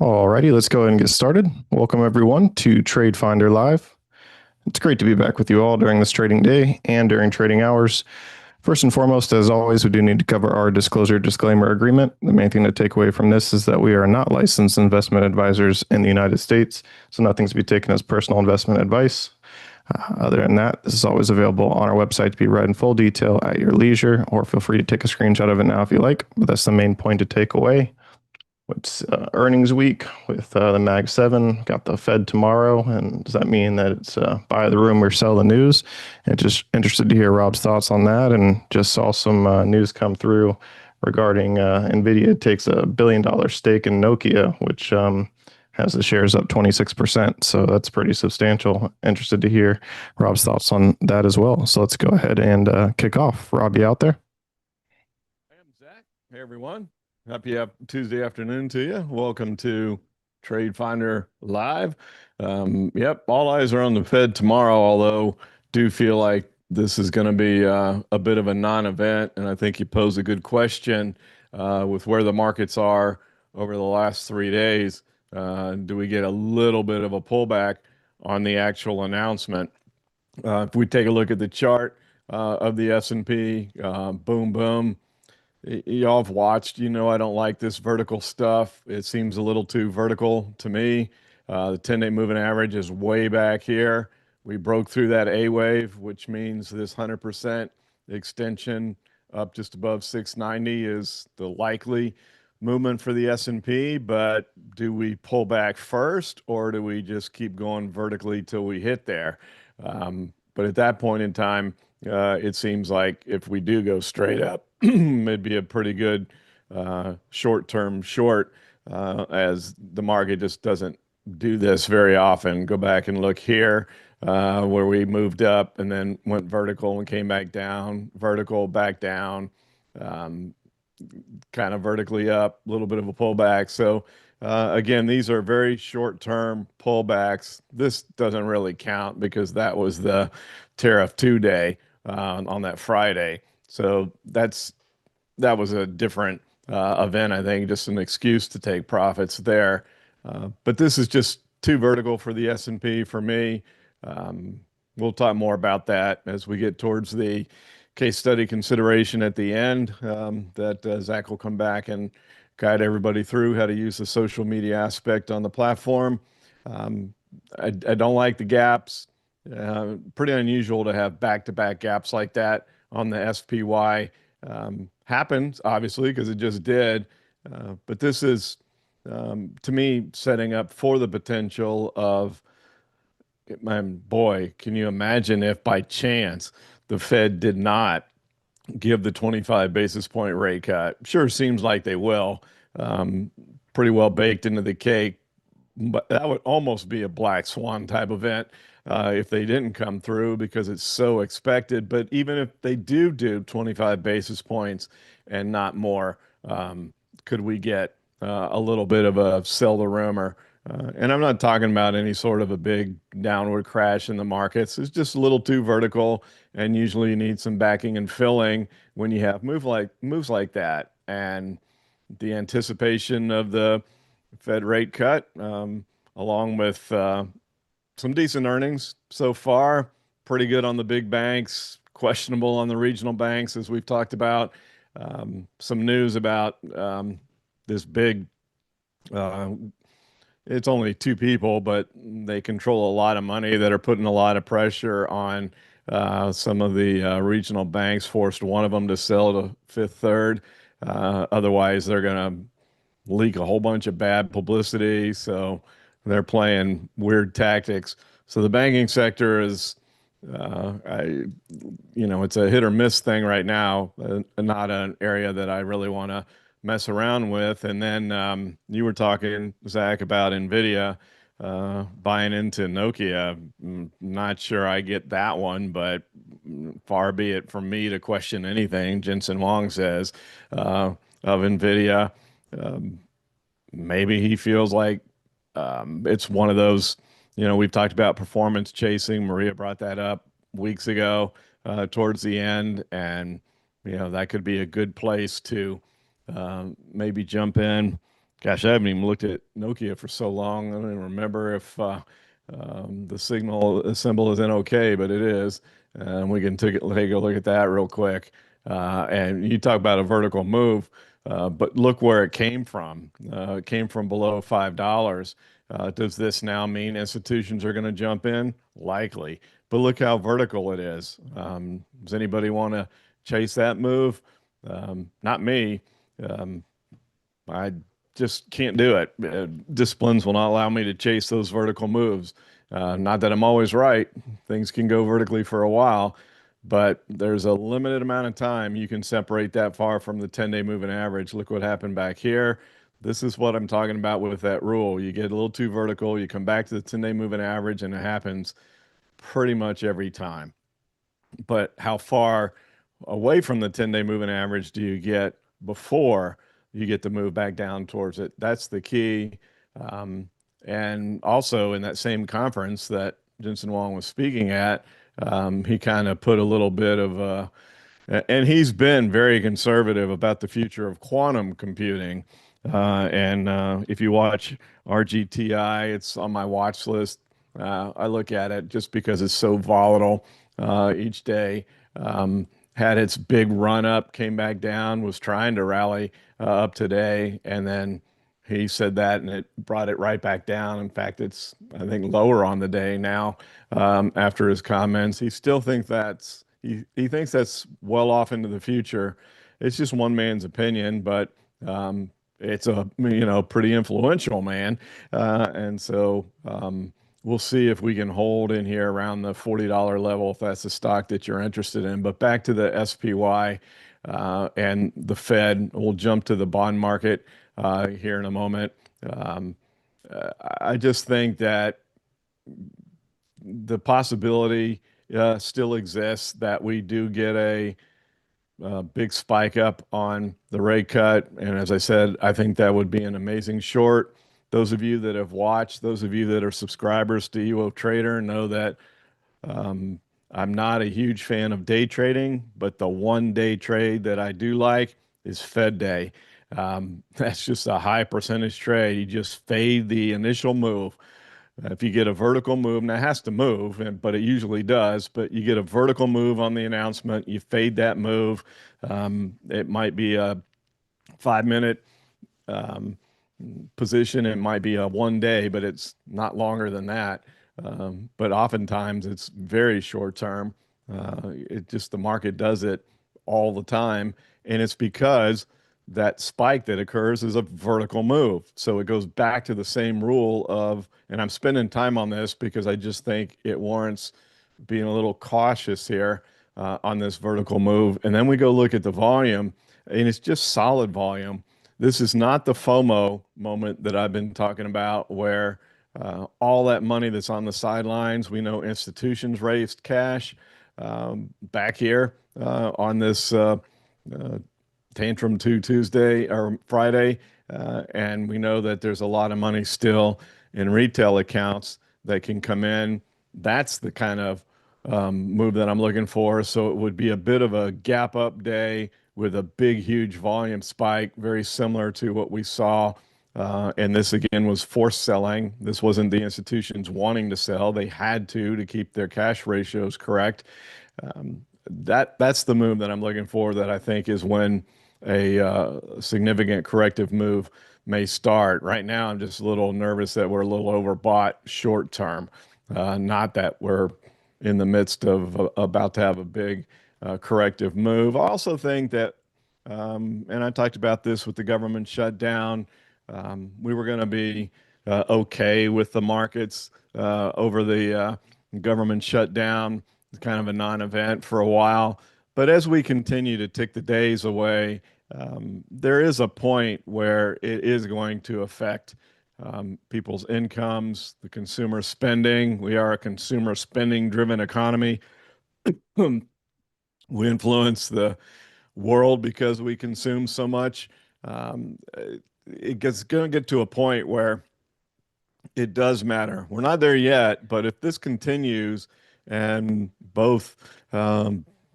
Alrighty, let's go ahead and get started. Welcome everyone to TradeFinder Live. It's great to be back with you all during this trading day and during trading hours. First and foremost, as always, we do need to cover our disclosure disclaimer agreement. The main thing to take away from this is that we are not licensed investment advisors in the United States, so nothing's to be taken as personal investment advice. Other than that, this is always available on our website to be read in full detail at your leisure, or feel free to take a screenshot of it now if you like, but that's the main point to take away. It's earnings week with the Mag 7, got the Fed tomorrow, and does that mean that it's buy the rumor, sell the news? And just interested to hear Rob's thoughts on that, and just saw some news come through regarding NVIDIA takes $1 billion stake in Nokia, which has the shares up 26%, so that's pretty substantial. Interested to hear Rob's thoughts on that as well. So let's go ahead and kick off. Rob, you out there? I am Zach. Hey, everyone. Happy Tuesday afternoon to you. Welcome to TradeFinder Live. Yep, all eyes are on the Fed tomorrow, although do feel like this is going to be a bit of a non-event. And I think you pose a good question with where the markets are over the last 3 days. Do we get a little bit of a pullback on the actual announcement? If we take a look at the chart of the S&P, boom, boom. Y'all have watched, I don't like this vertical stuff. It seems a little too vertical to me. The 10-day moving average is way back here. We broke through that A wave, which means this 100% extension up just above 690 is the likely movement for the S&P. But do we pull back first, or do we just keep going vertically till we hit there? But at that point in time, it seems like if we do go straight up, it'd be a pretty good short-term short, as the market just doesn't do this very often. Go back and look here where we moved up and then went vertical and came back down, vertical, back down, kind of vertically up, a little bit of a pullback. So again, these are very short-term pullbacks. This doesn't really count because that was the tariff 2 day on that Friday. So that was a different event, I think, just an excuse to take profits there. But this is just too vertical for the S&P for me. We'll talk more about that as we get towards the case study consideration at the end, that Zach will come back and guide everybody through how to use the social media aspect on the platform. I don't like the gaps. Pretty unusual to have back-to-back gaps like that on the SPY. Happens, obviously, because it just did. But this is, to me, setting up for the potential of, man, boy, can you imagine if by chance the Fed did not give the 25 basis point rate cut? Sure seems like they will. Pretty well baked into the cake, but that would almost be a black swan type event if they didn't come through because it's so expected. But even if they do 25 basis points and not more, could we get a little bit of a sell the rumor? And I'm not talking about any sort of a big downward crash in the markets. It's just a little too vertical, and usually you need some backing and filling when you have moves like that. And the anticipation of the Fed rate cut, along with some decent earnings so far, pretty good on the big banks, questionable on the regional banks, as we've talked about. Some news about this big, it's only two people, but they control a lot of money that are putting a lot of pressure on some of the regional banks, forced one of them to sell to Fifth Third. Otherwise, they're going to leak a whole bunch of bad publicity. So they're playing weird tactics. So the banking sector is, it's a hit or miss thing right now, not an area that I really want to mess around with. And then you were talking, Zach, about NVIDIA buying into Nokia. Not sure I get that one, but far be it from me to question anything Jensen Huang says of NVIDIA. Maybe he feels like it's one of those, we've talked about performance chasing. Maria brought that up weeks ago towards the end. And, that could be a good place to maybe jump in, Gosh, I haven't even looked at Nokia for so long. I don't even remember if the signal symbol is in okay, but it is. We can take a look at that real quick. And you talk about a vertical move, but look where it came from. It came from below $5. Does this now mean institutions are going to jump in? Likely. But look how vertical it is. Does anybody want to chase that move? Not me. Um, I just can't do it. Disciplines will not allow me to chase those vertical moves. Not that I'm always right. Things can go vertically for a while, but there's a limited amount of time you can separate that far from the 10-day moving average. Look what happened back here. This is what I'm talking about with that rule. You get a little too vertical, you come back to the 10-day moving average, and it happens pretty much every time. But how far away from the 10-day moving average do you get before you get to move back down towards it? That's the key. Um, and also in that same conference that Jensen Huang was speaking at, he kind of put a little bit of and he's been very conservative about the future of quantum computing. And if you watch RGTI, it's on my watch list. I look at it just because it's so volatile each day. Had its big run up, came back down, was trying to rally up today, and then he said that, and it brought it right back down. In fact, it's I think lower on the day now after his comments. He thinks that's well off into the future. It's just one man's opinion, but it's a pretty influential man, and so we'll see if we can hold in here around the $40 level if that's the stock that you're interested in. But back to the SPY and the Fed, we'll jump to the bond market here in a moment. Um, I just think that the possibility still exists that we do get a big spike up on the rate cut. And as I said, I think that would be an amazing short. Those of you that have watched, those of you that are subscribers to EWO Trader know that um, I'm not a huge fan of day trading, but the 1 day trade that I do like is Fed Day. That's just a high percentage trade. You just fade the initial move. If you get a vertical move, now it has to move, but it usually does. But you get a vertical move on the announcement, you fade that move. It might be a 5 minute um, position. It might be a 1 day, but it's not longer than that. But oftentimes it's very short term. It just the market does it all the time, and it's because that spike that occurs is a vertical move. So it goes back to the same rule of, and I'm spending time on this because I just think it warrants being a little cautious here on this vertical move. And then we go look at the volume, and it's just solid volume. This is not the FOMO moment that I've been talking about, where all that money that's on the sidelines, we know institutions raised cash back here on this Tantrum 2 Tuesday or Friday. And we know that there's a lot of money still in retail accounts that can come in. That's the kind of move that I'm looking for. So it would be a bit of a gap up day with a big, huge volume spike, very similar to what we saw. And this again was forced selling. This wasn't the institutions wanting to sell. They had to keep their cash ratios correct. That's the move that I'm looking for. That I think is when a significant corrective move may start. Right now, I'm just a little nervous that we're a little overbought short term. Not that we're in the midst of about to have a big corrective move. I also think that, and I talked about this with the government shutdown, we were going to be okay with the markets over the government shutdown. It's kind of a non-event for a while. But as we continue to tick the days away, there is a point where it is going to affect people's incomes, the consumer spending. We are a consumer spending driven economy. We influence the world because we consume so much. It's going to get to a point where it does matter. We're not there yet, but if this continues and both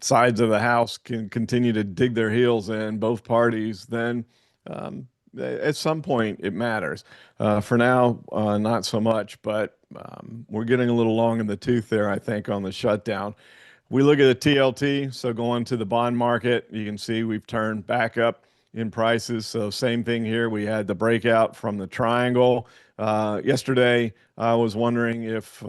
sides of the house can continue to dig their heels in, both parties, then at some point it matters. For now, not so much, but we're getting a little long in the tooth there, I think, on the shutdown. We look at the TLT, so going to the bond market, you can see we've turned back up in prices. So same thing here. We had the breakout from the triangle. Yesterday, I was wondering if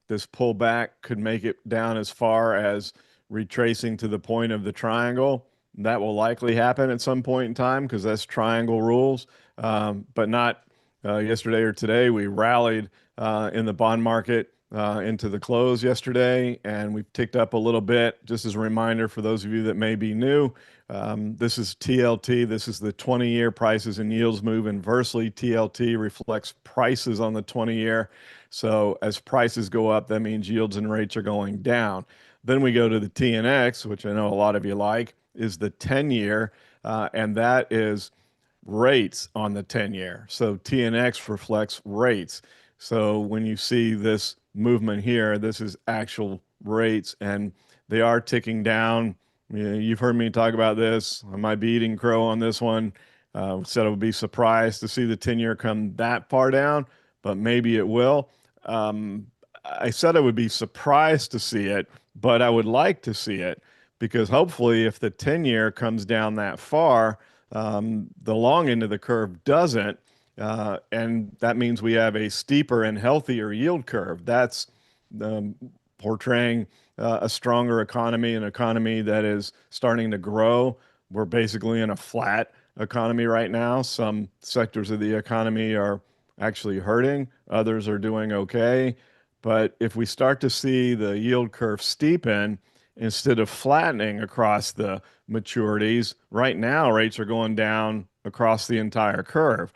this pullback could make it down as far as retracing to the point of the triangle. That will likely happen at some point in time because that's triangle rules, but not yesterday or today. We rallied in the bond market into the close yesterday, and we've ticked up a little bit. Just as a reminder for those of you that may be new, this is TLT. This is the 20-year prices and yields move inversely. TLT reflects prices on the 20-year. So as prices go up, that means yields and rates are going down. Then we go to the TNX, which I know a lot of you like, is the 10-year, and that is rates on the 10-year. So TNX reflects rates. So when you see this movement here, this is actual rates, and they are ticking down. You've heard me talk about this. I might be eating crow on this one. Said I would be surprised to see the 10-year come that far down, but maybe it will. I said I would be surprised to see it, but I would like to see it because hopefully if the 10-year comes down that far, the long end of the curve doesn't, and that means we have a steeper and healthier yield curve. That's portraying a stronger economy, an economy that is starting to grow. We're basically in a flat economy right now. Some sectors of the economy are actually hurting, others are doing okay. But if we start to see the yield curve steepen instead of flattening across the maturities, right now rates are going down across the entire curve.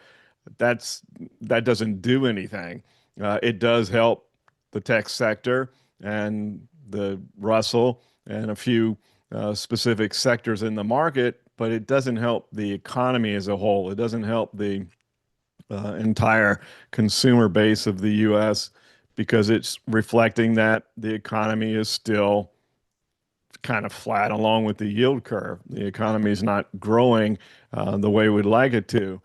That doesn't do anything. It does help the tech sector and the Russell and a few specific sectors in the market, but it doesn't help the economy as a whole. It doesn't help the entire consumer base of the U.S. because it's reflecting that the economy is still kind of flat along with the yield curve. The economy is not growing the way we'd like it to.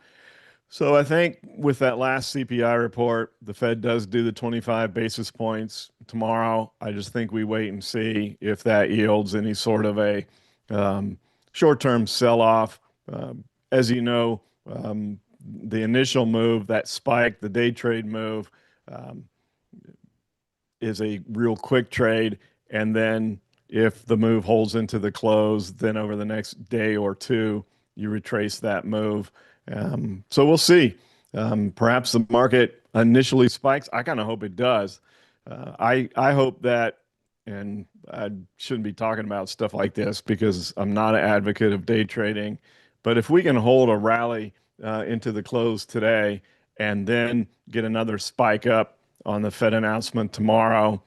So I think with that last CPI report, the Fed does do the 25 basis points tomorrow. I just think we wait and see if that yields any sort of a short-term sell-off. As you know, the initial move, that spike, the day trade move, is a real quick trade. And then if the move holds into the close, then over the next day or two, you retrace that move. So we'll see. Perhaps the market initially spikes. I kind of hope it does. I hope that, and I shouldn't be talking about stuff like this because I'm not an advocate of day trading. But if we can hold a rally into the close today and then get another spike up on the Fed announcement tomorrow,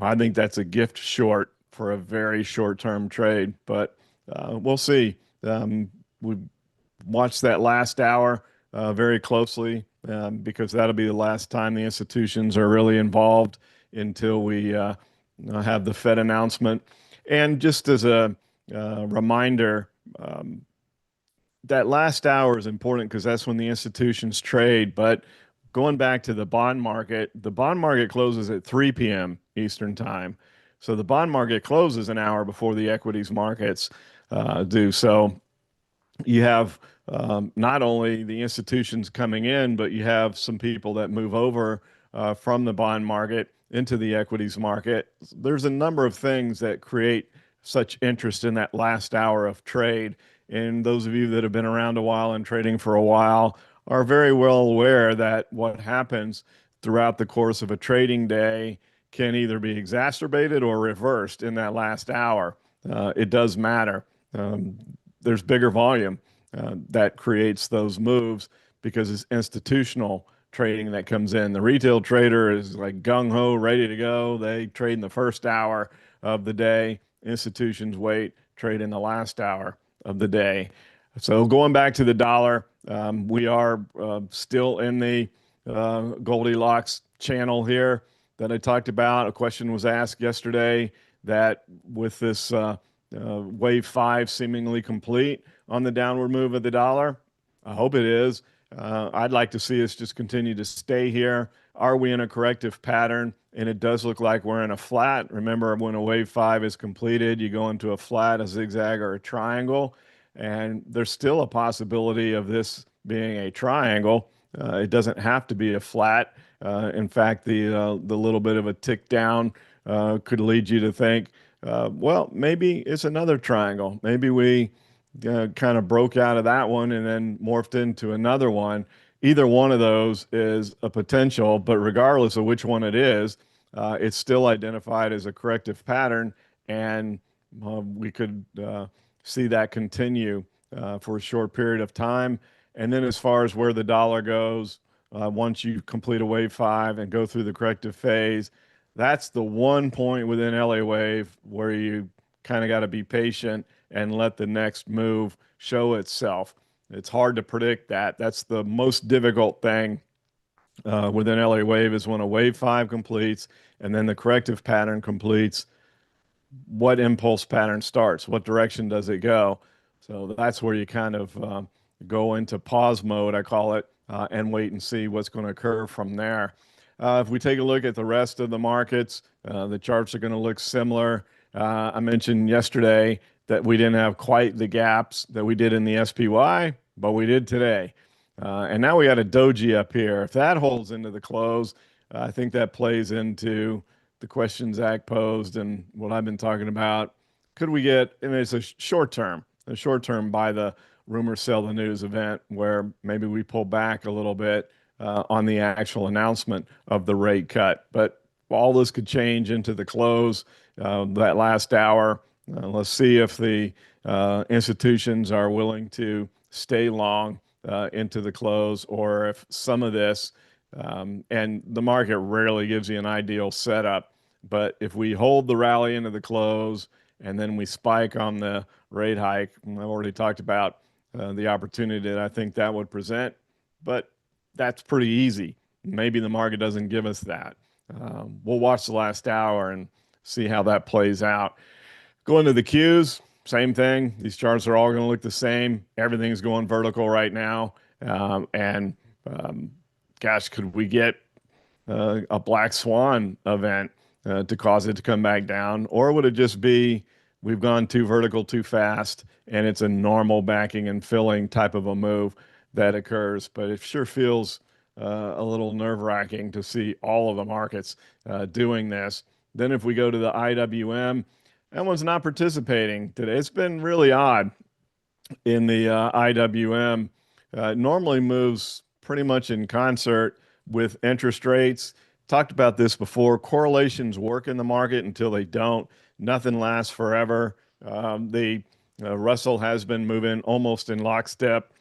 I think that's a gift short for a very short-term trade. But we'll see. We watch that last hour very closely because that'll be the last time the institutions are really involved until we have the Fed announcement. And just as a reminder, that last hour is important because that's when the institutions trade. But going back to the bond market closes at 3 p.m. Eastern time. So the bond market closes an hour before the equities markets do. So you have not only the institutions coming in, but you have some people that move over from the bond market into the equities market. There's a number of things that create such interest in that last hour of trade. And those of you that have been around a while and trading for a while are very well aware that what happens throughout the course of a trading day can either be exacerbated or reversed in that last hour. It does matter. There's bigger volume that creates those moves because it's institutional trading that comes in. The retail trader is like gung-ho, ready to go. They trade in the first hour of the day. Institutions wait, trade in the last hour of the day. So going back to the dollar, we are still in the Goldilocks channel here that I talked about. A question was asked yesterday that with this wave 5 seemingly complete on the downward move of the dollar, I hope it is. I'd like to see us just continue to stay here. Are we in a corrective pattern? And it does look like we're in a flat. Remember, when a wave five is completed, you go into a flat, a zigzag, or a triangle. And there's still a possibility of this being a triangle. It doesn't have to be a flat. In fact, the little bit of a tick down could lead you to think, well, maybe it's another triangle. Maybe we kind of broke out of that one and then morphed into another one. Either one of those is a potential, but regardless of which one it is, it's still identified as a corrective pattern, and we could see that continue for a short period of time. And then, as far as where the dollar goes, once you complete a wave five and go through the corrective phase, that's the one point within LA wave where you kind of got to be patient and let the next move show itself. It's hard to predict that. That's the most difficult thing within LA wave, is when a wave five completes and then the corrective pattern completes, what impulse pattern starts? What direction does it go? So that's where you kind of go into pause mode, I call it, and wait and see what's going to occur from there. If we take a look at the rest of the markets, the charts are going to look similar. I mentioned yesterday that we didn't have quite the gaps that we did in the SPY, but we did today. And now we got a doji up here. If that holds into the close, I think that plays into the question Zack posed and what I've been talking about. Could we get, and it's a short term buy the rumor, sell the news event, where maybe we pull back a little bit on the actual announcement of the rate cut. But all this could change into the close that last hour. Let's see if the institutions are willing to stay long into the close, or if some of this, and the market rarely gives you an ideal setup, but if we hold the rally into the close and then we spike on the rate hike, I've already talked about the opportunity that I think that would present, but that's pretty easy. Maybe the market doesn't give us that. We'll watch the last hour and see how that plays out. Going to the Qs, same thing. These charts are all going to look the same. Everything's going vertical right now. And gosh, could we get a black swan event to cause it to come back down? Or would it just be we've gone too vertical too fast and it's a normal backing and filling type of a move that occurs? But it sure feels a little nerve-wracking to see all of the markets doing this. Then if we go to the IWM, that one's not participating today. It's been really odd in the IWM. Normally moves pretty much in concert with interest rates. Talked about this before. Correlations work in the market until they don't. Nothing lasts forever. The Russell has been moving almost in lockstep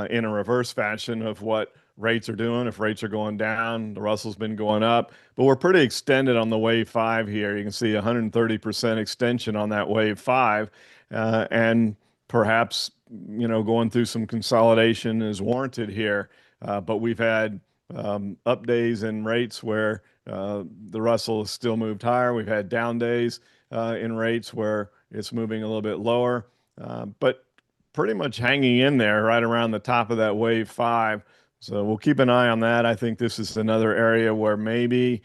in a reverse fashion of what rates are doing. If rates are going down, the Russell's been going up, but we're pretty extended on the wave five here. You can see 130% extension on that wave five, and perhaps, going through some consolidation is warranted here. But we've had up days in rates where the Russell has still moved higher. We've had down days in rates where it's moving a little bit lower, but pretty much hanging in there right around the top of that wave five. So we'll keep an eye on that. I think this is another area where maybe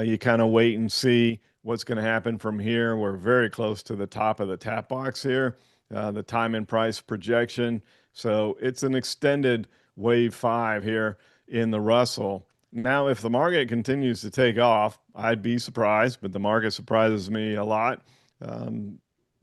you kind of wait and see what's going to happen from here. We're very close to the top of the tap box here, the time and price projection. So it's an extended wave five here in the Russell. Now, if the market continues to take off, I'd be surprised, but the market surprises me a lot.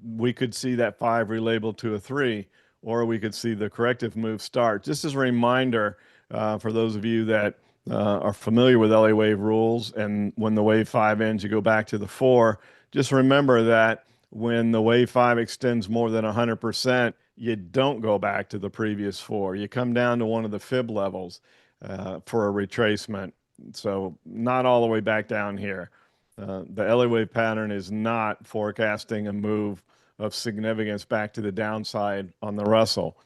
We could see that five relabeled to a three, or we could see the corrective move start. Just as a reminder, for those of you that are familiar with LA wave rules, and when the wave five ends, you go back to the four. Just remember that when the wave five extends more than 100%, you don't go back to the previous four. You come down to one of the fib levels for a retracement. So not all the way back down here. The LA wave pattern is not forecasting a move of significance back to the downside on the Russell.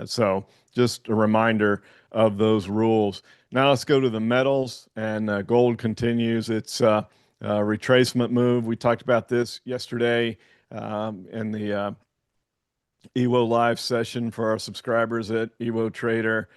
So just a reminder of those rules. Now let's go to the metals, and gold continues its retracement move. We talked about this yesterday in the EWO live session for our subscribers at EWO Trader.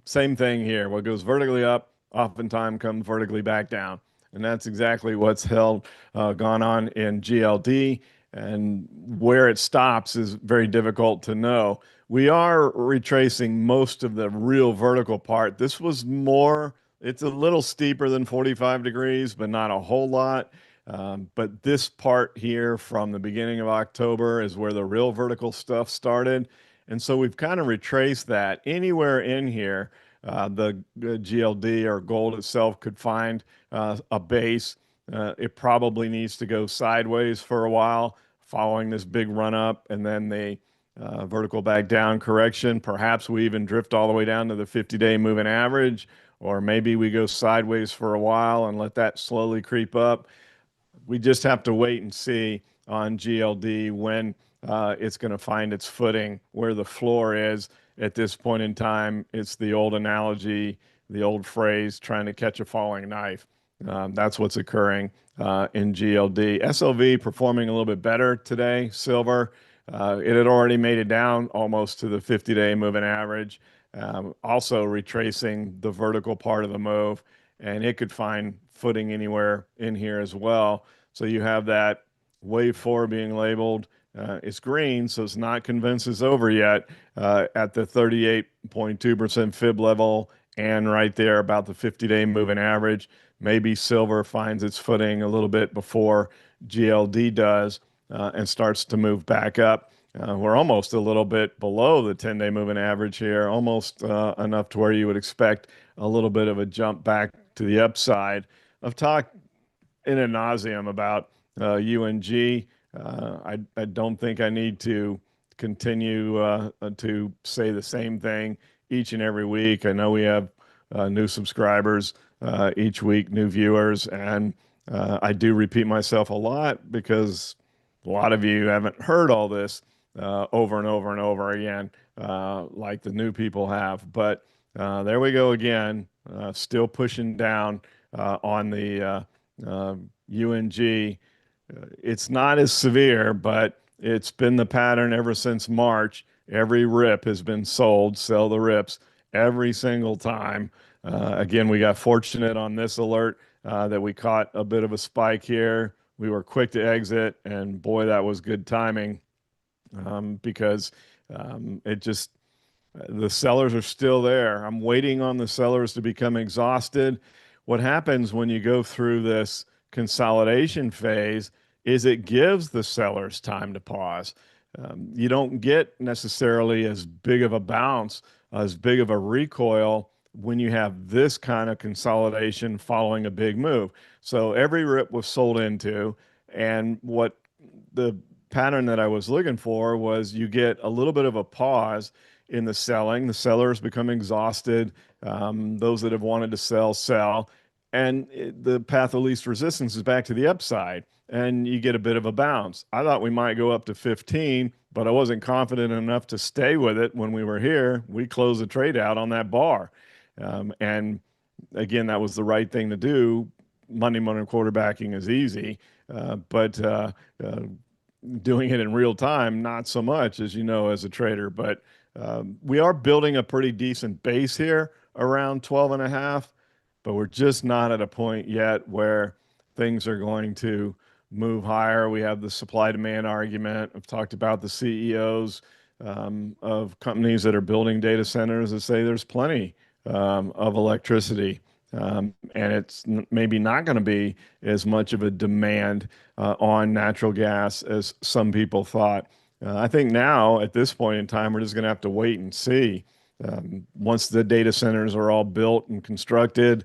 Same thing here. What goes vertically up oftentimes comes vertically back down. And that's exactly what's gone on in GLD. And where it stops is very difficult to know. We are retracing most of the real vertical part. This was more, it's a little steeper than 45 degrees, but not a whole lot. But this part here from the beginning of October is where the real vertical stuff started. And so we've kind of retraced that. Anywhere in here, the GLD or gold itself could find a base. It probably needs to go sideways for a while following this big run up and then the vertical back down correction. Perhaps we even drift all the way down to the 50-day moving average, or maybe we go sideways for a while and let that slowly creep up. We just have to wait and see on GLD when it's going to find its footing, where the floor is at this point in time. It's the old analogy, the old phrase, trying to catch a falling knife. That's what's occurring in GLD. SLV performing a little bit better today. Silver, it had already made it down almost to the 50-day moving average. Also retracing the vertical part of the move, and it could find footing anywhere in here as well. So you have that wave 4 being labeled. It's green, so it's not convinced it's over yet at the 38.2% fib level and right there about the 50-day moving average. Maybe silver finds its footing a little bit before GLD does and starts to move back up. We're almost a little bit below the 10-day moving average here, almost enough to where you would expect a little bit of a jump back to the upside. I've talked in ad nauseum about UNG. I don't think I need to continue to say the same thing each and every week. I know we have new subscribers each week, new viewers, and I do repeat myself a lot because a lot of you haven't heard all this over and over and over again, like the new people have. But there we go again, still pushing down on the UNG. It's not as severe, but it's been the pattern ever since March. Every rip has been sold, sell the rips every single time. Again, we got fortunate on this alert that we caught a bit of a spike here. We were quick to exit, and boy, that was good timing because it just, the sellers are still there. I'm waiting on the sellers to become exhausted. What happens when you go through this consolidation phase is it gives the sellers time to pause. You don't get necessarily as big of a bounce, as big of a recoil when you have this kind of consolidation following a big move. So every rip was sold into, and what the pattern that I was looking for was you get a little bit of a pause in the selling. The sellers become exhausted. Those that have wanted to sell, sell. And the path of least resistance is back to the upside, and you get a bit of a bounce. I thought we might go up to 15, but I wasn't confident enough to stay with it when we were here. We closed the trade out on that bar. And again, that was the right thing to do. Monday morning quarterbacking is easy, but doing it in real time, not so much, as you know, as a trader. But we are building a pretty decent base here around 12 and a half, but we're just not at a point yet where things are going to move higher. We have the supply demand argument. I've talked about the CEOs of companies that are building data centers that say there's plenty of electricity. And it's maybe not going to be as much of a demand on natural gas as some people thought. I think now, at this point in time, we're just going to have to wait and see. Once the data centers are all built and constructed,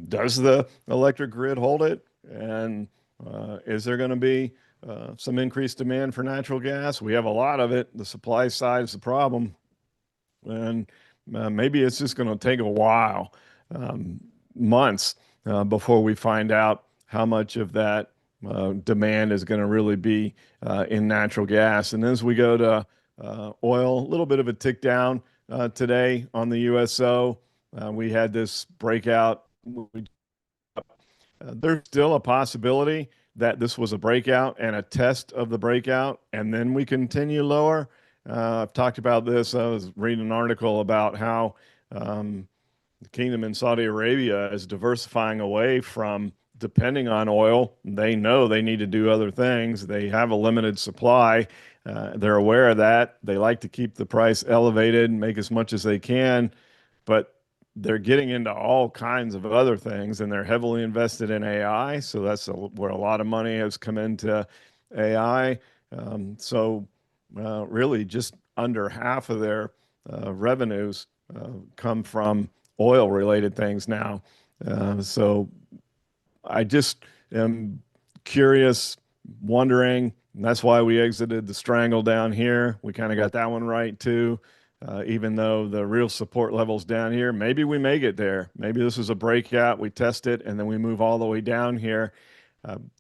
does the electric grid hold it? And is there going to be some increased demand for natural gas? We have a lot of it. The supply side is the problem. And maybe it's just going to take a while, months, before we find out how much of that demand is going to really be in natural gas. And as we go to oil, a little bit of a tick down today on the USO. We had this breakout. There's still a possibility that this was a breakout and a test of the breakout, and then we continue lower. I've talked about this. I was reading an article about how the kingdom in Saudi Arabia is diversifying away from depending on oil. They know they need to do other things. They have a limited supply. They're aware of that. They like to keep the price elevated and make as much as they can, but they're getting into all kinds of other things, and they're heavily invested in AI. So that's where a lot of money has come into AI. Really, just under half of their revenues come from oil-related things now. So I just am curious, wondering, and that's why we exited the strangle down here. We kind of got that one right too. Even though the real support level's down here, maybe we may get there. Maybe this is a breakout, we test it, and then we move all the way down here.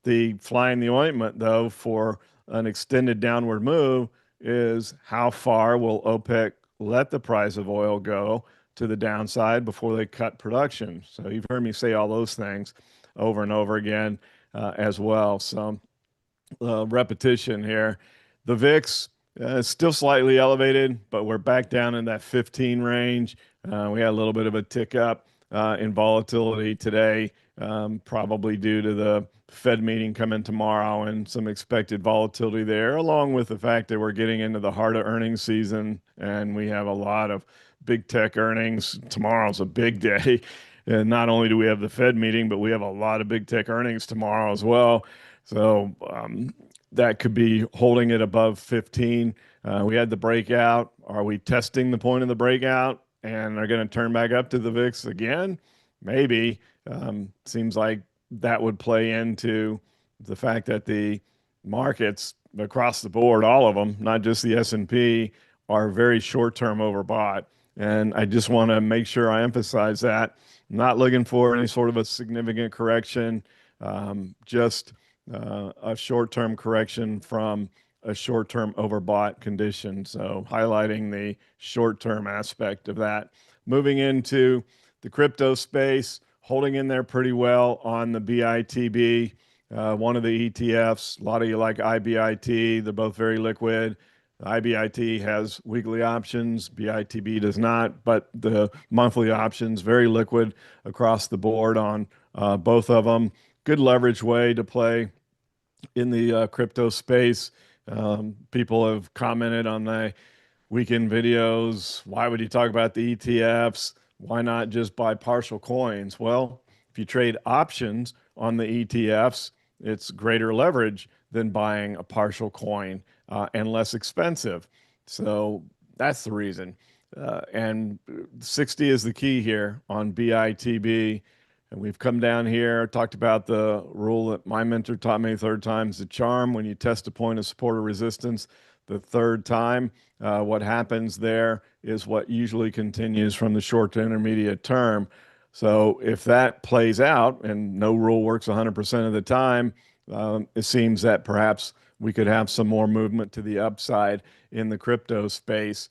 The fly in the ointment, though, for an extended downward move is how far will OPEC let the price of oil go to the downside before they cut production. So you've heard me say all those things over and over again as well. So repetition here. The VIX is still slightly elevated, but we're back down in that 15 range. We had a little bit of a tick up in volatility today, probably due to the Fed meeting coming tomorrow and some expected volatility there, along with the fact that we're getting into the heart of earnings season and we have a lot of big tech earnings. Tomorrow's a big day. And not only do we have the Fed meeting, but we have a lot of big tech earnings tomorrow as well. So that could be holding it above 15. We had the breakout. Are we testing the point of the breakout and are going to turn back up to the VIX again? Maybe. Seems like that would play into the fact that the markets across the board, all of them, not just the S&P, are very short-term overbought. And I just want to make sure I emphasize that. I'm not looking for any sort of a significant correction, just a short-term correction from a short-term overbought condition. So highlighting the short-term aspect of that. Moving into the crypto space, holding in there pretty well on the BITB, one of the ETFs. A lot of you like IBIT. They're both very liquid. IBIT has weekly options. BITB does not, but the monthly options, very liquid across the board on both of them. Good leverage way to play in the crypto space. People have commented on the weekend videos. Why would you talk about the ETFs? Why not just buy partial coins? Well, if you trade options on the ETFs, it's greater leverage than buying a partial coin and less expensive. So that's the reason. And 60 is the key here on BITB. And we've come down here, talked about the rule that my mentor taught me: third time's the charm. When you test a point of support or resistance the third time, what happens there is what usually continues from the short to intermediate term. So if that plays out, and no rule works 100% of the time, it seems that perhaps we could have some more movement to the upside in the crypto space.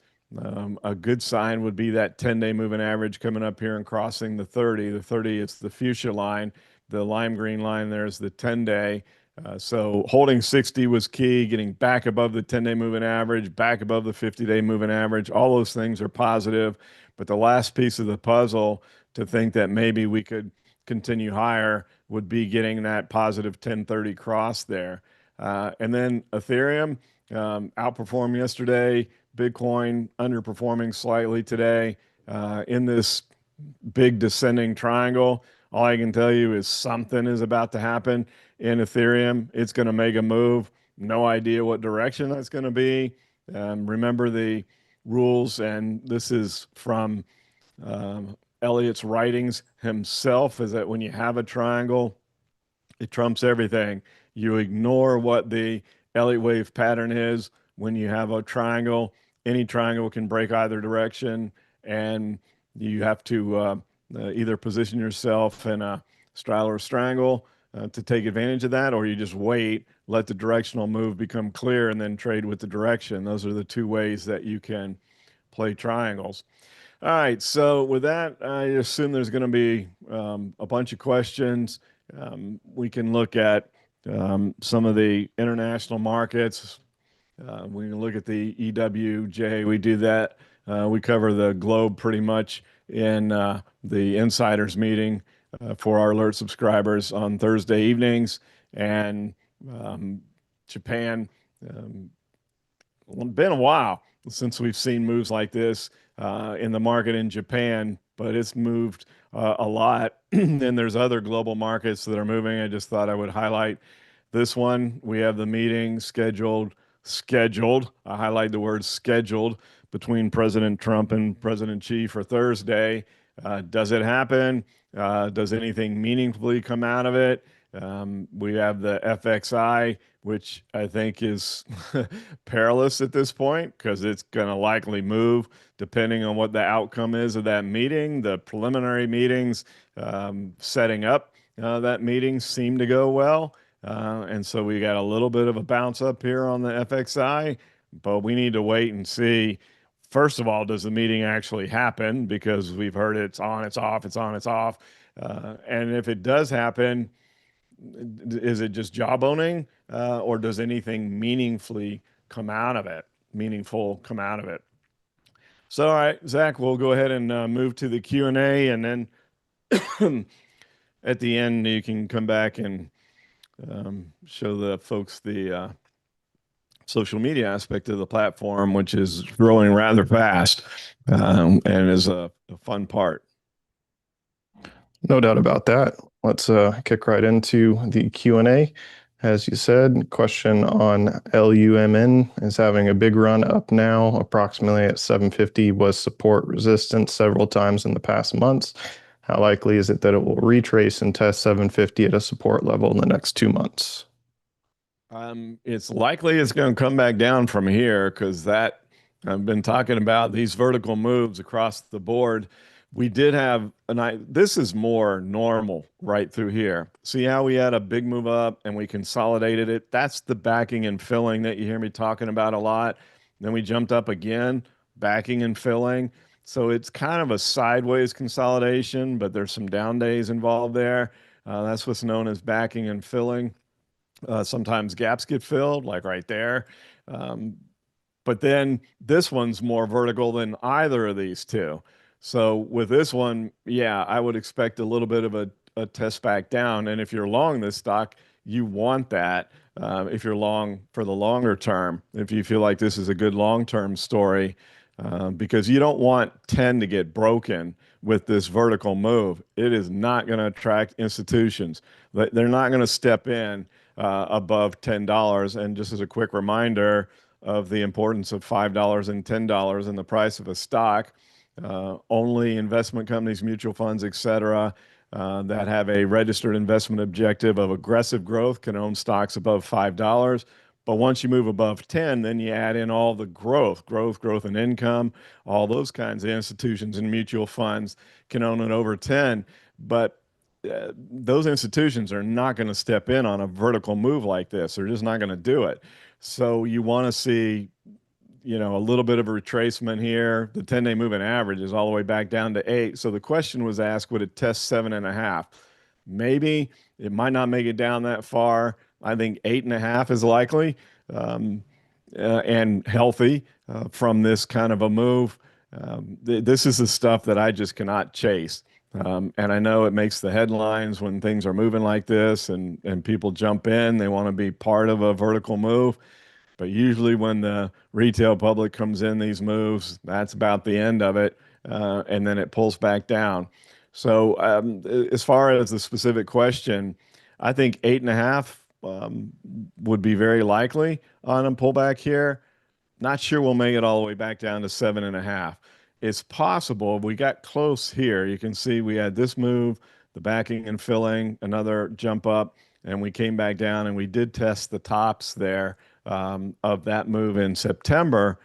A good sign would be that 10-day moving average coming up here and crossing the 30. The 30 is the fuchsia line. The lime green line there is the 10-day. So holding 60 was key, getting back above the 10-day moving average, back above the 50-day moving average. All those things are positive. But the last piece of the puzzle to think that maybe we could continue higher would be getting that positive 1030 cross there. And then Ethereum outperformed yesterday. Bitcoin underperforming slightly today in this big descending triangle. All I can tell you is something is about to happen in Ethereum. It's going to make a move. No idea what direction that's going to be. Remember the rules, and this is from Elliot's writings himself, is that when you have a triangle, it trumps everything. You ignore what the Elliott wave pattern is. When you have a triangle, any triangle can break either direction, and you have to either position yourself in a straddle or strangle to take advantage of that, or you just wait, let the directional move become clear, and then trade with the direction. Those are the two ways that you can play triangles. All right, so with that, I assume there's going to be a bunch of questions. We can look at Some of the international markets, we can look at the EWJ. We do that. We cover the globe pretty much in the insiders meeting for our alert subscribers on Thursday evenings. And Japan, um, been a while since we've seen moves like this in the market in Japan, but it's moved a lot. And there's other global markets that are moving. I just thought I would highlight this one. We have the meeting scheduled. I highlight the word scheduled between President Trump and President Xi for Thursday. Does it happen? Does anything meaningfully come out of it? We have the FXI, which I think is perilous at this point because it's going to likely move depending on what the outcome is of that meeting. The preliminary meetings setting up that meeting seem to go well. And so we got a little bit of a bounce up here on the FXI, but we need to wait and see. First of all, does the meeting actually happen? Because we've heard it's on, it's off, it's on, it's off. And if it does happen, is it just jawboning, or does anything meaningful come out of it? So, all right, Zach, we'll go ahead and move to the Q&A, and then at the end, you can come back and show the folks the social media aspect of the platform, which is growing rather fast and is a fun part. No doubt about that. Let's kick right into the Q&A. As you said, question on LUMN is having a big run up now, approximately at 750, was support resistance several times in the past months. How likely is it that it will retrace and test 750 at a support level in the next 2 months? It's likely it's going to come back down from here because that I've been talking about these vertical moves across the board. We did have this is more normal right through here. See how we had a big move up and we consolidated it? That's the backing and filling that you hear me talking about a lot. Then we jumped up again, backing and filling. So it's kind of a sideways consolidation, but there's some down days involved there. That's what's known as backing and filling. Sometimes gaps get filled, like right there. Um, but then this one's more vertical than either of these two. So with this one, yeah, I would expect a little bit of a test back down. And if you're long this stock, you want that. If you're long for the longer term, if you feel like this is a good long-term story, because you don't want 10 to get broken with this vertical move. It is not going to attract institutions. They're not going to step in above $10. And just as a quick reminder of the importance of $5 and $10 in the price of a stock, only investment companies, mutual funds, etc., that have a registered investment objective of aggressive growth can own stocks above $5. But once you move above 10, then you add in all the growth and income, all those kinds of institutions and mutual funds can own it over 10. But those institutions are not going to step in on a vertical move like this. They're just not going to do it. So you want to see, a little bit of a retracement here. The 10-day moving average is all the way back down to 8. So the question was asked, would it test 7.5? Maybe. It might not make it down that far. I think 8.5 is likely and healthy from this kind of a move. This is the stuff that I just cannot chase. And I know it makes the headlines when things are moving like this and people jump in. They want to be part of a vertical move. But usually when the retail public comes in these moves, that's about the end of it. And then it pulls back down. So as far as the specific question, I think 8.5 would be very likely on a pullback here. Not sure we'll make it all the way back down to 7.5. It's possible. We got close here. You can see we had this move, the backing and filling, another jump up, and we came back down and we did test the tops there of that move in September,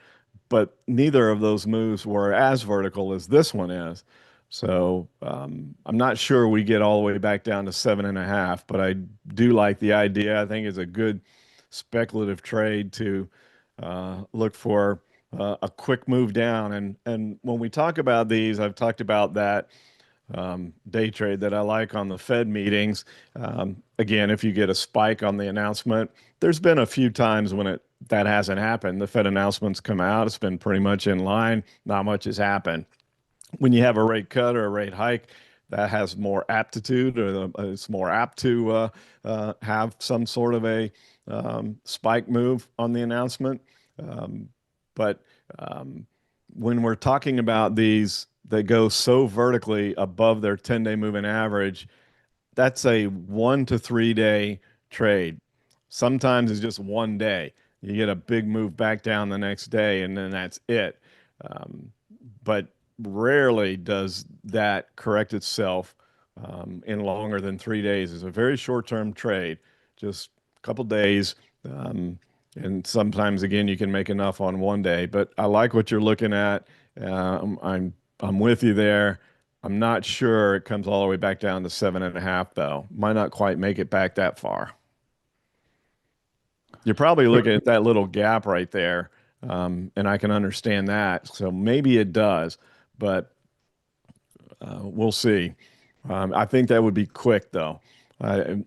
but neither of those moves were as vertical as this one is. So I'm not sure we get all the way back down to 7.5, but I do like the idea. I think it's a good speculative trade to look for a quick move down. And when we talk about these, I've talked about that day trade that I like on the Fed meetings. Again, if you get a spike on the announcement, there's been a few times when that hasn't happened. The Fed announcements come out, it's been pretty much in line, not much has happened. When you have a rate cut or a rate hike, that has more aptitude, or it's more apt to have some sort of a spike move on the announcement. Um, but when we're talking about these that go so vertically above their 10-day moving average, that's a 1 to 3 day trade. Sometimes it's just one day. You get a big move back down the next day, and then that's it. Um, but rarely does that correct itself in longer than 3 days. It's a very short-term trade, just a couple days. Um, and sometimes, again, you can make enough on one day. But I like what you're looking at. I'm with you there. I'm not sure it comes all the way back down to 7.5, though. Might not quite make it back that far. You're probably looking at that little gap right there, and I can understand that. So maybe it does, but we'll see. I think that would be quick, though.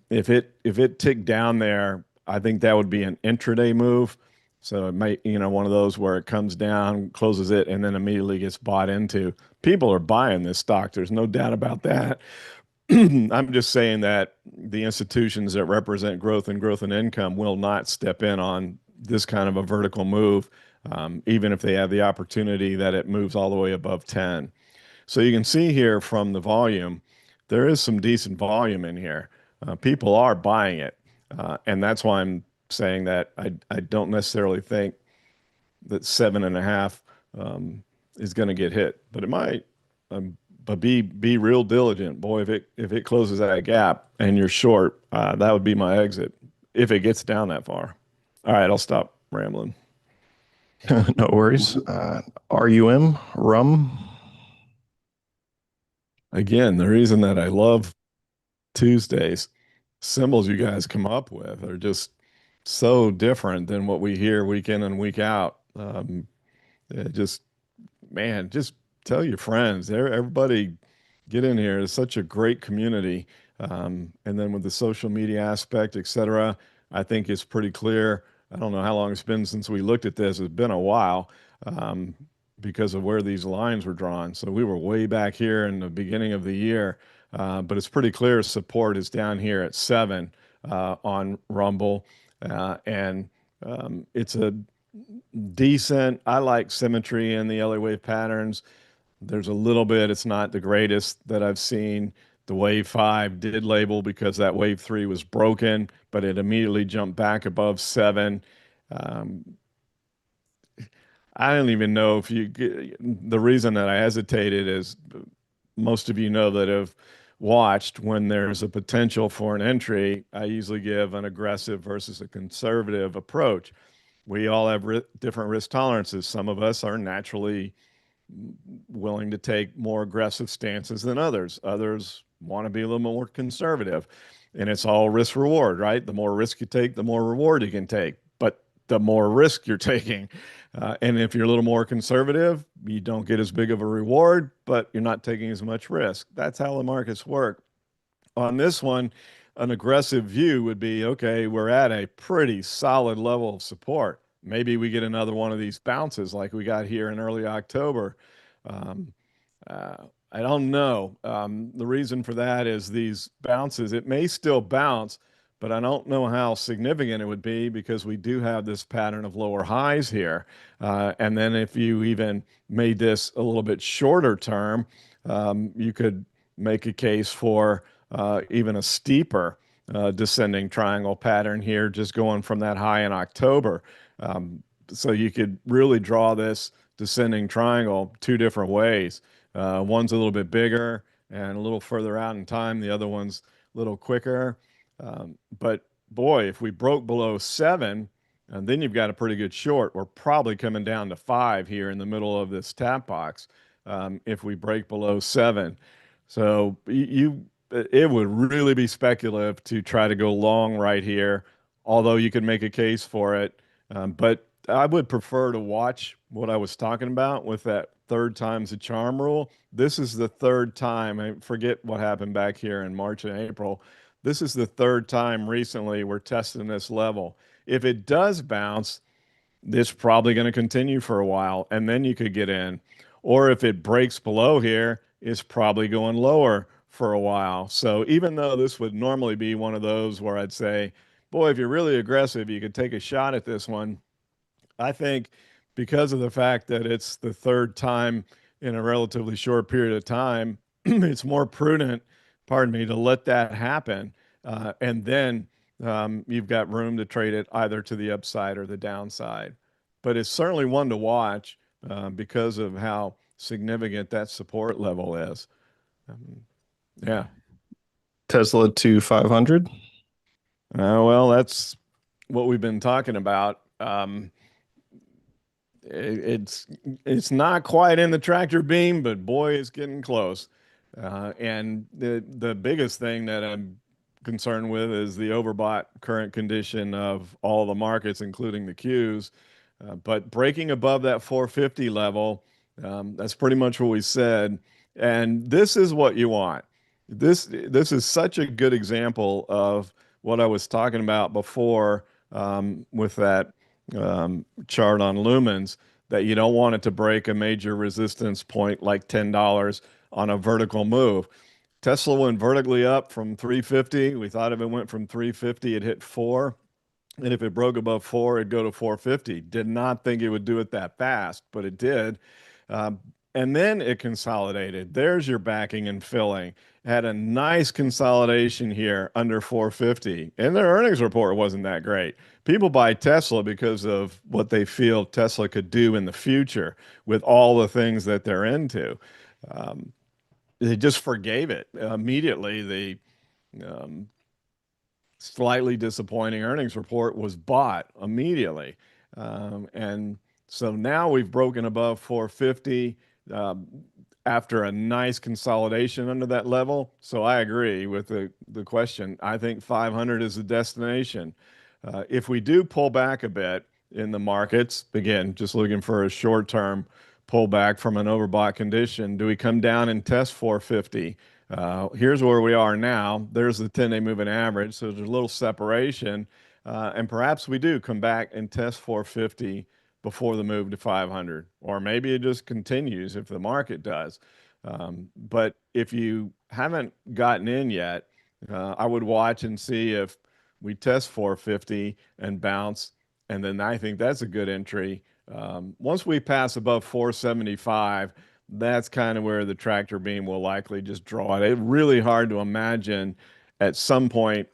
If it ticked down there, I think that would be an intraday move. So it might, one of those where it comes down, closes it, and then immediately gets bought into. People are buying this stock. There's no doubt about that. I'm just saying that the institutions that represent growth and income will not step in on this kind of a vertical move, even if they have the opportunity that it moves all the way above 10. So you can see here from the volume, there is some decent volume in here. People are buying it. And that's why I'm saying that I don't necessarily think that 7.5 is going to get hit, but it might. But be real diligent, boy. If it closes that gap and you're short, that would be my exit if it gets down that far. All right, I'll stop rambling. No worries. RUM. Again, the reason that I love Tuesdays, symbols you guys come up with are just so different than what we hear week in and week out. Just man, just tell your friends. Everybody get in here. It's such a great community. And then with the social media aspect, et cetera, I think it's pretty clear. I don't know how long it's been since we looked at this. It's been a while because of where these lines were drawn. So we were way back here in the beginning of the year. But it's pretty clear support is down here at 7 on Rumble. And it's a decent. I like symmetry in the LA wave patterns. There's a little bit, it's not the greatest that I've seen. The wave 5 did label because that wave 3 was broken, but it immediately jumped back above 7. Um, I don't even know if the reason that I hesitated is most of you know that have watched when there's a potential for an entry, I usually give an aggressive versus a conservative approach. We all have different risk tolerances. Some of us are naturally willing to take more aggressive stances than others. Others want to be a little more conservative. And it's all risk reward, right? The more risk you take, the more reward you can take. But the more risk you're taking. And if you're a little more conservative, you don't get as big of a reward, but you're not taking as much risk. That's how the markets work. On this one, an aggressive view would be, okay, we're at a pretty solid level of support. Maybe we get another one of these bounces like we got here in early October. Um, I don't know. The reason for that is these bounces, it may still bounce, but I don't know how significant it would be because we do have this pattern of lower highs here. And then if you even made this a little bit shorter term, you could make a case for even a steeper descending triangle pattern here, just going from that high in October. So you could really draw this descending triangle two different ways. One's a little bit bigger and a little further out in time. The other one's a little quicker. But boy, if we broke below 7, and then you've got a pretty good short. We're probably coming down to 5 here in the middle of this tap box if we break below 7. So it would really be speculative to try to go long right here, although you could make a case for it. But I would prefer to watch what I was talking about with that third time's a charm rule. This is the third time. I forget what happened back here in March and April. This is the third time recently we're testing this level. If it does bounce, it's probably going to continue for a while, and then you could get in. Or if it breaks below here, it's probably going lower for a while. So even though this would normally be one of those where I'd say, boy, if you're really aggressive, you could take a shot at this one. I think because of the fact that it's the third time in a relatively short period of time, it's more prudent, pardon me, to let that happen. And then you've got room to trade it either to the upside or the downside. But it's certainly one to watch because of how significant that support level is. Um, yeah. Tesla to 500. Well, that's what we've been talking about. It's not quite in the tractor beam, but boy, it's getting close. And the biggest thing that I'm concerned with is the overbought current condition of all the markets, including the Qs. But breaking above that 450 level, that's pretty much what we said. And this is what you want. This is such a good example of what I was talking about before with that chart on lumens, that you don't want it to break a major resistance point like $10 on a vertical move. Tesla went vertically up from 350. We thought if it went from 350, it hit 4. And if it broke above 4, it'd go to 450. Did not think it would do it that fast, but it did. Um, and then it consolidated. There's your backing and filling. Had a nice consolidation here under 450. And their earnings report wasn't that great. People buy Tesla because of what they feel Tesla could do in the future with all the things that they're into. Um, they just forgave it immediately. The slightly disappointing earnings report was bought immediately. And so now we've broken above 450 um, after a nice consolidation under that level. So I agree with the question. I think 500 is the destination. If we do pull back a bit in the markets, again, just looking for a short-term pullback from an overbought condition, do we come down and test 450? Here's where we are now. There's the 10-day moving average. So there's a little separation. And perhaps we do come back and test 450 before the move to 500. Or maybe it just continues if the market does. But if you haven't gotten in yet, I would watch and see if we test 450 and bounce. And then I think that's a good entry. Once we pass above 475, that's kind of where the tractor beam will likely just draw it. It's really hard to imagine at some point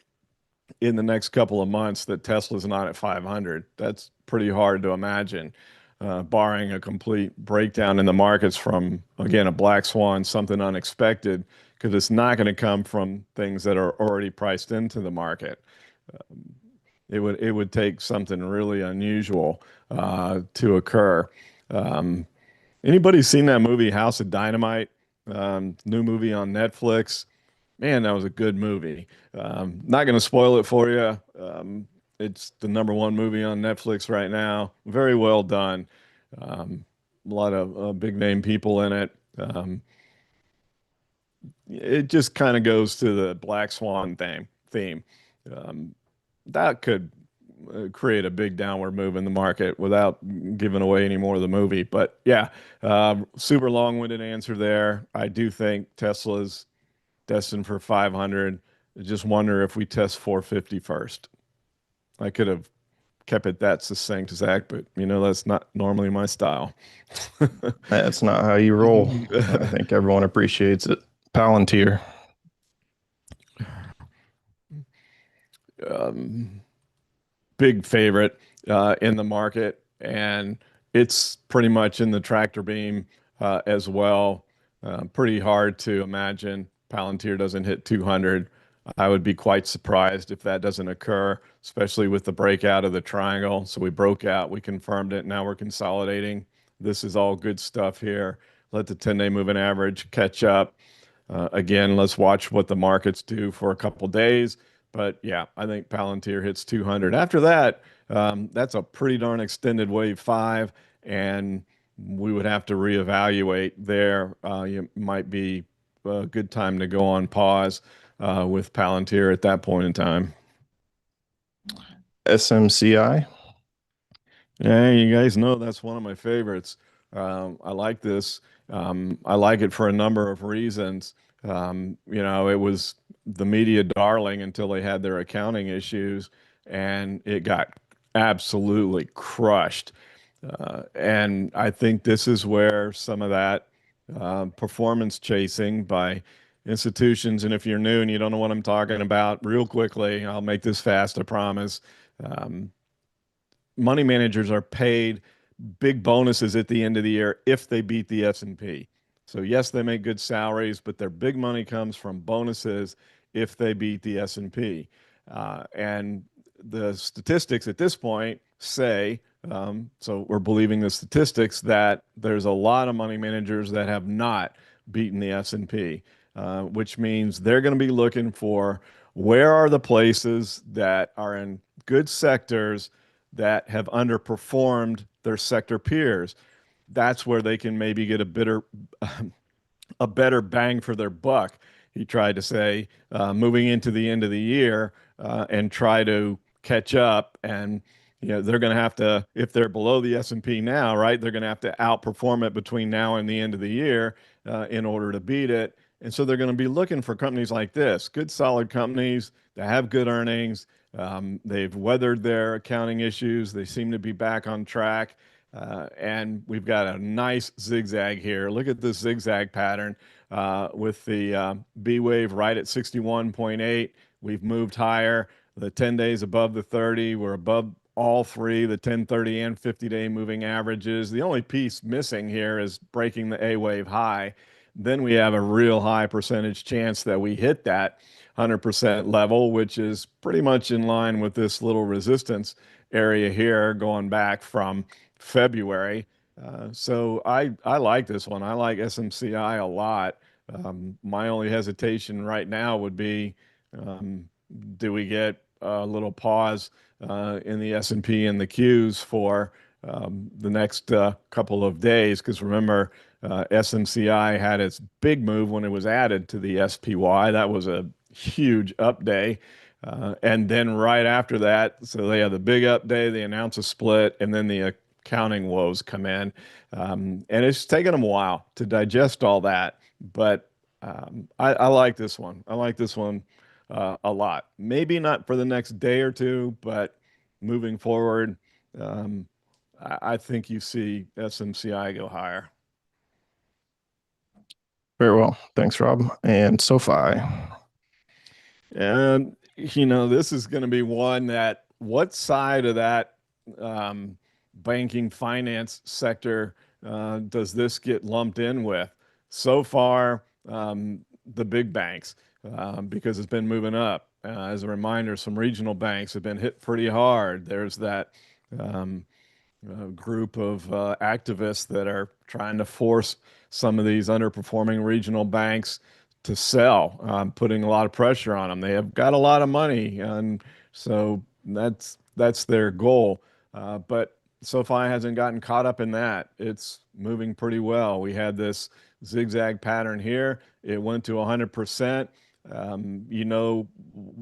in the next couple of months that Tesla's not at 500. That's pretty hard to imagine, barring a complete breakdown in the markets from, again, a black swan, something unexpected, because it's not going to come from things that are already priced into the market. It would take something really unusual to occur. Anybody seen that movie House of Dynamite? New movie on Netflix. Man, that was a good movie. Not going to spoil it for you. It's the #1 movie on Netflix right now. Very well done. A lot of big name people in it. It just kind of goes to the Black Swan theme. Um, that could create a big downward move in the market without giving away any more of the movie. But yeah, super long-winded answer there. I do think Tesla's destined for 500. I just wonder if we test 450 first. I could have kept it that succinct, Zach, but that's not normally my style. That's not how you roll. I think everyone appreciates it. Palantir. um, Big favorite in the market, and it's pretty much in the tractor beam as well. Pretty hard to imagine Palantir doesn't hit 200. I would be quite surprised if that doesn't occur, especially with the breakout of the triangle. So we broke out, we confirmed it. Now we're consolidating. This is all good stuff here. Let the 10-day moving average catch up. Again, let's watch what the markets do for a couple days. But yeah, I think Palantir hits 200. After that, That's a pretty darn extended wave five, and we would have to reevaluate there. It might be a good time to go on pause with Palantir at that point in time. SMCI. Yeah, you guys know that's one of my favorites. I like this. I like it for a number of reasons. It was the media darling until they had their accounting issues, and it got absolutely crushed. And I think this is where some of that performance chasing by institutions, and if you're new and you don't know what I'm talking about, real quickly, I'll make this fast, I promise. Um, Money managers are paid big bonuses at the end of the year if they beat the S&P. So yes, they make good salaries, but their big money comes from bonuses if they beat the S&P. And the statistics at this point say, so we're believing the statistics, that there's a lot of money managers that have not beaten the S&P, which means they're going to be looking for where are the places that are in good sectors that have underperformed their sector peers. That's where they can maybe get a better bang for their buck. He tried to say, moving into the end of the year, and try to catch up. And they're going to have to, if they're below the S&P now, right, they're going to have to outperform it between now and the end of the year in order to beat it. And so they're going to be looking for companies like this, good, solid companies that have good earnings. They've weathered their accounting issues. They seem to be back on track. And we've got a nice zigzag here. Look at this zigzag pattern with the B wave right at 61.8. We've moved higher. The 10 days above the 30. We're above all three, the 10, 30, and 50-day moving averages. The only piece missing here is breaking the A wave high. Then we have a real high percentage chance that we hit that 100% level, which is pretty much in line with this little resistance area here going back from February. So I like this one. I like SMCI a lot. My only hesitation right now would be, um, do we get a little pause in the S&P and the Qs for the next couple of days? Because remember, SMCI had its big move when it was added to the SPY. That was a huge up day. And then right after that, so they have the big up day, they announce a split, and then the accounting woes come in. And it's taken them a while to digest all that. But I like this one. I like this one a lot. Maybe not for the next day or two, but moving forward, um, I think you see SMCI go higher. Very well. Thanks, Rob. And SoFi. And this is going to be one that what side of that banking finance sector does this get lumped in with? So far, the big banks, because it's been moving up. As a reminder, some regional banks have been hit pretty hard. There's that um, group of activists that are trying to force some of these underperforming regional banks to sell, putting a lot of pressure on them. They have got a lot of money, and so that's their goal. But SoFi hasn't gotten caught up in that. It's moving pretty well. We had this zigzag pattern here. It went to 100%.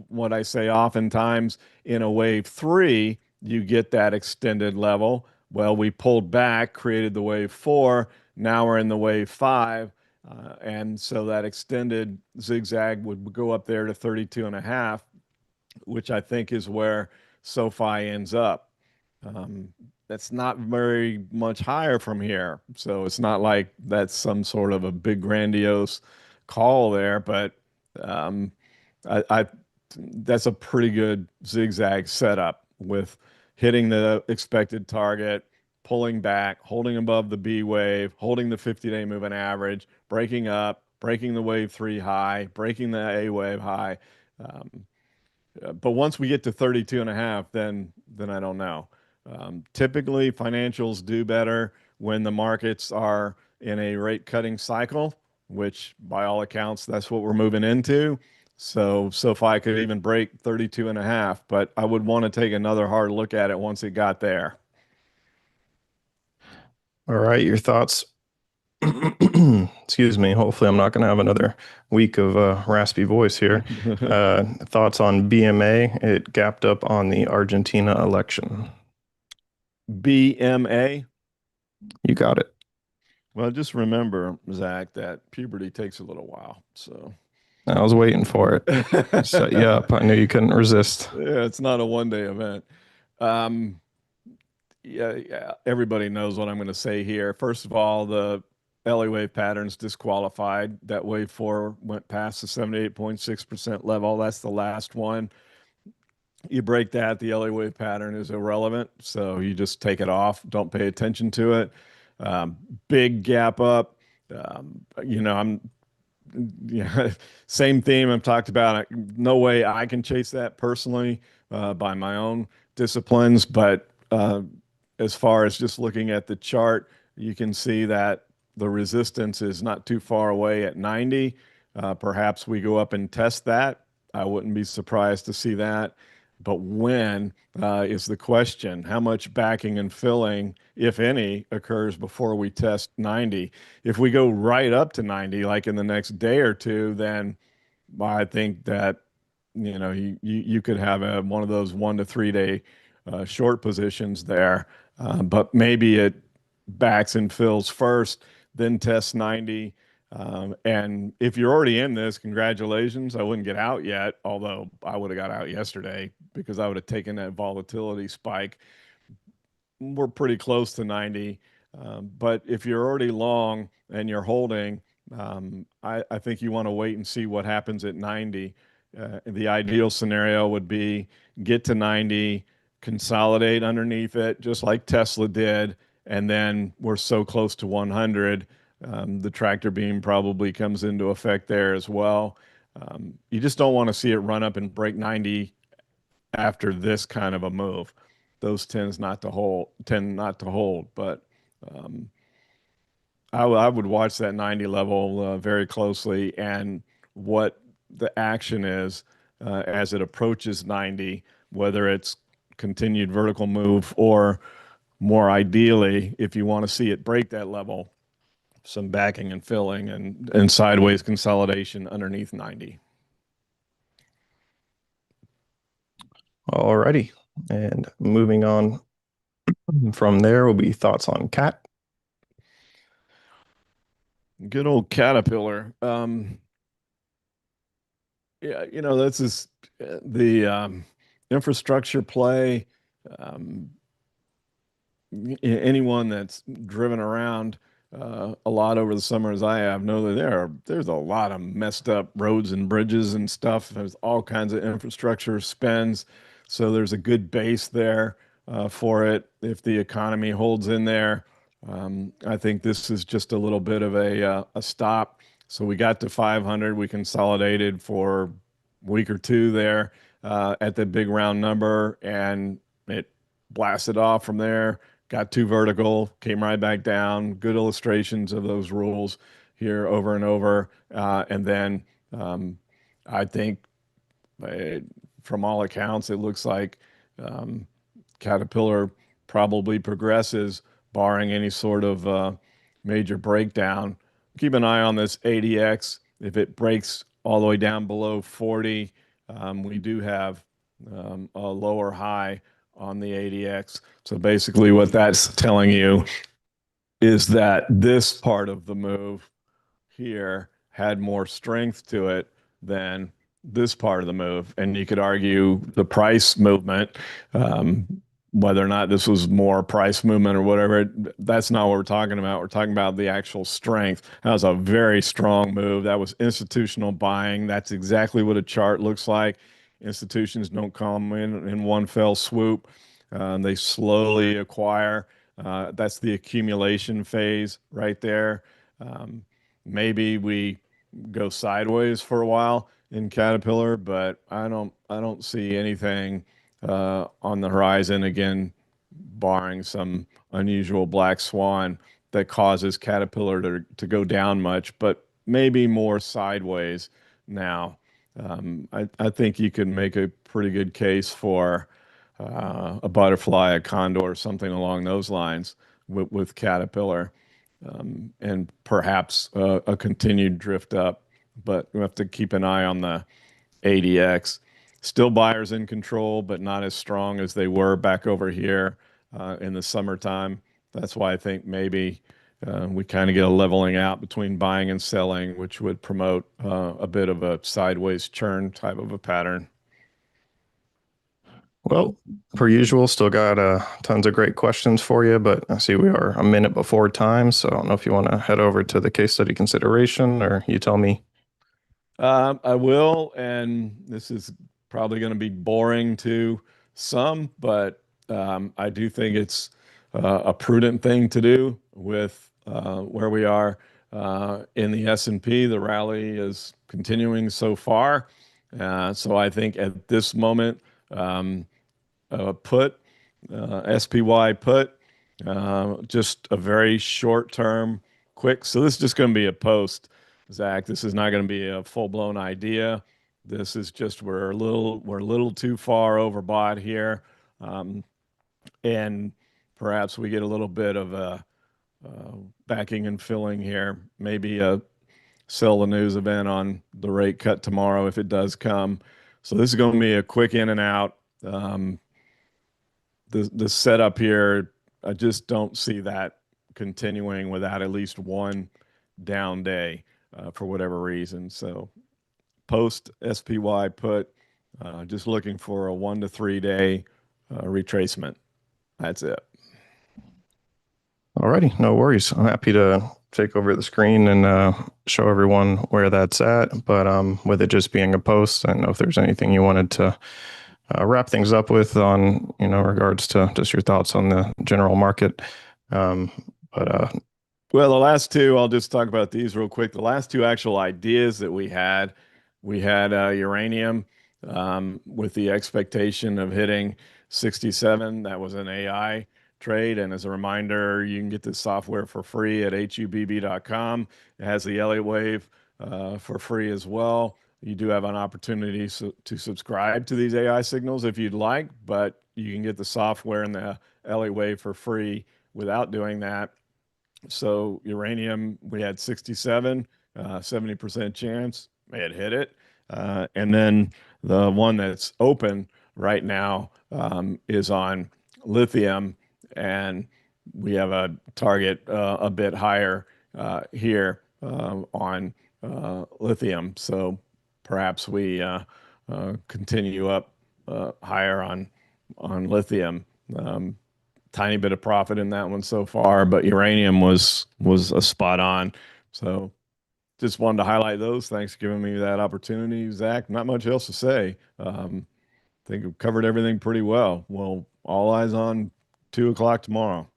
What I say oftentimes in a wave three, you get that extended level. Well, we pulled back, created the wave four. Now we're in the wave five. And so that extended zigzag would go up there to 32 and a half, which I think is where SoFi ends up. That's not very much higher from here. So it's not like that's some sort of a big grandiose call there, but um, I that's a pretty good zigzag setup with hitting the expected target, pulling back, holding above the B wave, holding the 50-day moving average, breaking up, breaking the wave three high, breaking the A wave high. Um, but once we get to 32 and a half, then I don't know. Typically, financials do better when the markets are in a rate cutting cycle, which by all accounts, that's what we're moving into. So if I could even break 32 and a half, but I would want to take another hard look at it once it got there. All right, your thoughts. Excuse me. Hopefully, I'm not going to have another week of raspy voice here. Thoughts on BMA? It gapped up on the Argentina election. BMA. You got it. Well, just remember, Zach, that puberty takes a little while. So I was waiting for it. Set you up. I knew you couldn't resist. yeah, it's not a one-day event. Um, yeah, everybody knows what I'm going to say here. First of all, the LA wave pattern's disqualified. That wave four went past the 78.6% level. That's the last one. You break that, the LA wave pattern is irrelevant. So you just take it off. Don't pay attention to it. Um, Big gap up. I'm yeah, same theme I've talked about. No way I can chase that personally by my own disciplines, but as far as just looking at the chart, you can see that the resistance is not too far away at 90. Perhaps we go up and test that. I wouldn't be surprised to see that. But when is the question? How much backing and filling, if any, occurs before we test 90? If we go right up to 90, like in the next day or two, then I think that you could have one of those 1 to 3 day short positions there, but maybe it backs and fills first, then tests 90. And if you're already in this, congratulations. I wouldn't get out yet, although I would have got out yesterday because I would have taken that volatility spike. We're pretty close to 90. But if you're already long and you're holding, I think you want to wait and see what happens at 90. The ideal scenario would be get to 90, consolidate underneath it, just like Tesla did, and then we're so close to 100. The tractor beam probably comes into effect there as well. You just don't want to see it run up and break 90 after this kind of a move. Those tend not to hold, but um, I would watch that 90 level very closely and what the action is as it approaches 90, whether it's continued vertical move or more ideally, if you want to see it break that level, some backing and filling and sideways consolidation underneath 90. Alrighty. And moving on from there will be thoughts on cat. Good old Caterpillar. Yeah, this is the infrastructure play. Um, Anyone that's driven around a lot over the summer as I have know that there's a lot of messed up roads and bridges and stuff. There's all kinds of infrastructure spends, so there's a good base there for it. If the economy holds in there, I think this is just a little bit of a stop. So we got to 500. We consolidated for a week or two there at the big round number, and it blasted off from there, got too vertical, came right back down. Good illustrations of those rules here over and over. And then I think uh, from all accounts, it looks like um, Caterpillar probably progresses, barring any sort of major breakdown. Keep an eye on this ADX. If it breaks all the way down below 40, we do have a lower high on the ADX. So basically, what that's telling you is that this part of the move here had more strength to it than this part of the move. And you could argue the price movement, um, whether or not this was more price movement or whatever, that's not what we're talking about. We're talking about the actual strength. That was a very strong move. That was institutional buying. That's exactly what a chart looks like. Institutions don't come in one fell swoop. They slowly acquire. That's the accumulation phase right there. Um, Maybe we go sideways for a while in Caterpillar, but I don't see anything on the horizon again, barring some unusual black swan that causes Caterpillar to go down much, but maybe more sideways now. I think you can make a pretty good case for a butterfly, a condor, something along those lines with Caterpillar, and perhaps a continued drift up. But we have to keep an eye on the ADX. Still buyers in control, but not as strong as they were back over here in the summertime. That's why I think maybe we kind of get a leveling out between buying and selling, which would promote a bit of a sideways churn type of a pattern. Well, per usual, still got tons of great questions for you, but I see we are a minute before time, so I don't know if you want to head over to the case study consideration, or you tell me. I will, and this is probably going to be boring to some, but I do think it's a prudent thing to do with where we are in the S&P. The rally is continuing so far. So I think at this moment, put, SPY put, just a very short term, quick. So this is just going to be a post, Zach. This is not going to be a full blown idea. This is just we're a little too far overbought here, and perhaps we get a little bit of a backing and filling here. Maybe sell the news event on the rate cut tomorrow if it does come. So this is going to be a quick in and out. The setup here, I just don't see that continuing without at least one down day for whatever reason. So post SPY put, just looking for a 1 to 3 day retracement. That's it. Alrighty, no worries. I'm happy to take over the screen and show everyone where that's at. But with it just being a post, I don't know if there's anything you wanted to wrap things up with on, regards to just your thoughts on the general market. But well, the last two, I'll just talk about these real quick. The last two actual ideas that we had uranium with the expectation of hitting 67. That was an AI trade. And as a reminder, you can get this software for free at hubb.com. It has the Elliott wave for free as well. You do have an opportunity to subscribe to these AI signals if you'd like, but you can get the software and the Elliott wave for free without doing that. So uranium, we had 67, 70% chance. May had hit it. And then the one that's open right now is on lithium, and we have a target a bit higher here on lithium. So perhaps we continue up higher on lithium. Tiny bit of profit in that one so far, but uranium was a spot on. So just wanted to highlight those. Thanks for giving me that opportunity, Zach. Not much else to say. I think we've covered everything pretty well. Well, all eyes on 2 o'clock tomorrow.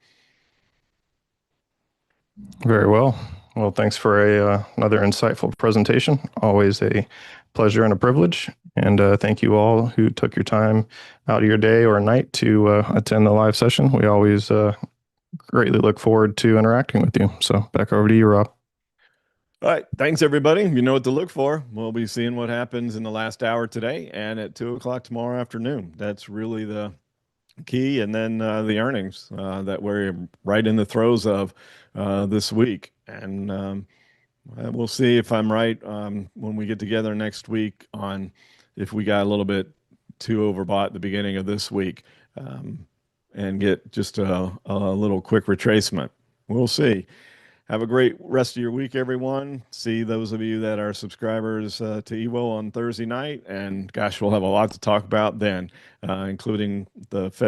very well. Well, thanks for another insightful presentation. Always a pleasure and a privilege. And thank you all who took your time out of your day or night to attend the live session. We always greatly look forward to interacting with you. So back over to you, Rob. All right. Thanks, everybody. You know what to look for. We'll be seeing what happens in the last hour today and at 2 o'clock tomorrow afternoon. That's really the key. And then the earnings that we're right in the throes of this week. And we'll see if I'm right when we get together next week on if we got a little bit too overbought at the beginning of this week and get just a little quick retracement. We'll see. Have a great rest of your week, everyone. See those of you that are subscribers to EVO on Thursday night. And gosh, we'll have a lot to talk about then, including the Fed.